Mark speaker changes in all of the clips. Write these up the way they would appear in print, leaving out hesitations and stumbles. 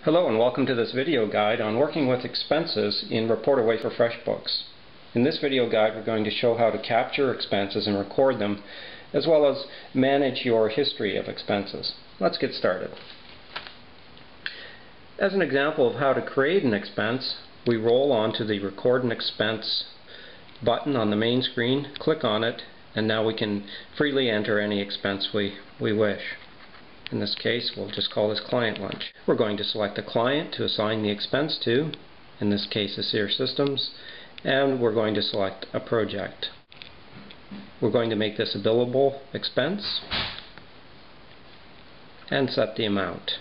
Speaker 1: Hello and welcome to this video guide on working with expenses in ReportAway for FreshBooks. In this video guide we're going to show how to capture expenses and record them, as well as manage your history of expenses. Let's get started. As an example of how to create an expense, we roll onto the Record an Expense button on the main screen, click on it, and now we can freely enter any expense we wish. In this case, we'll just call this client lunch. We're going to select a client to assign the expense to, in this case Asir Systems, and we're going to select a project. We're going to make this a billable expense and set the amount.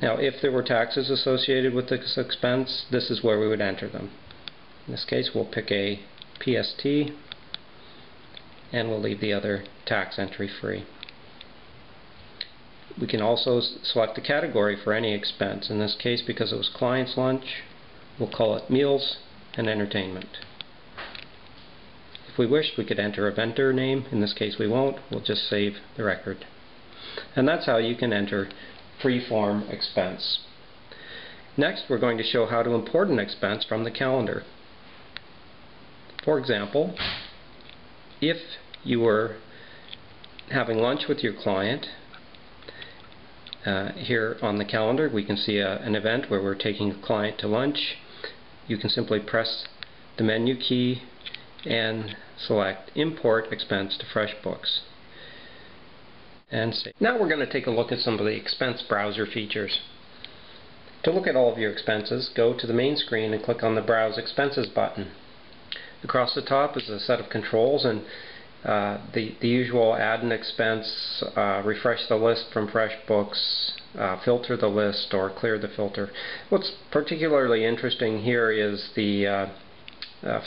Speaker 1: Now, if there were taxes associated with this expense, this is where we would enter them. In this case, we'll pick a PST and we'll leave the other tax entry free. We can also select a category for any expense. In this case, because it was client's lunch, we'll call it meals and entertainment. If we wished, we could enter a vendor name. In this case we won't. We'll just save the record. And that's how you can enter free-form expense. Next, we're going to show how to import an expense from the calendar. For example, if you were having lunch with your client, here on the calendar we can see an event where we're taking a client to lunch. You can simply press the menu key and select Import Expense to FreshBooks and save. Now we're going to take a look at some of the expense browser features. To look at all of your expenses, go to the main screen and click on the Browse Expenses button. Across the top is a set of controls, and the usual add an expense, refresh the list from FreshBooks, filter the list, or clear the filter. What's particularly interesting here is the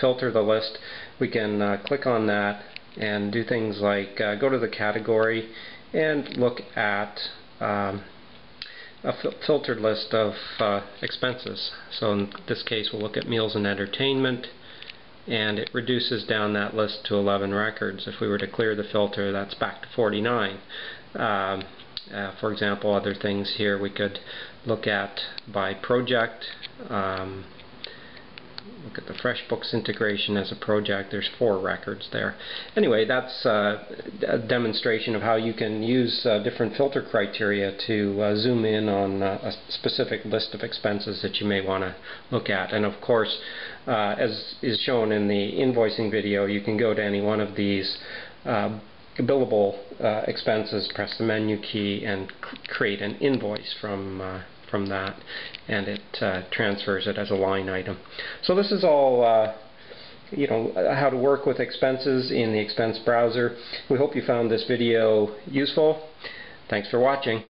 Speaker 1: filter the list. We can click on that and do things like go to the category and look at a filtered list of expenses. So in this case we'll look at meals and entertainment, and it reduces down that list to 11 records. If we were to clear the filter, that's back to 49. For example, other things here we could look at by project. Look at the FreshBooks integration as a project. There's 4 records there. Anyway, that's a demonstration of how you can use different filter criteria to zoom in on a specific list of expenses that you may want to look at. And of course, as is shown in the invoicing video, you can go to any one of these billable expenses, press the menu key, and create an invoice from that, and it transfers it as a line item. So this is all how to work with expenses in the expense browser. We hope you found this video useful. Thanks for watching.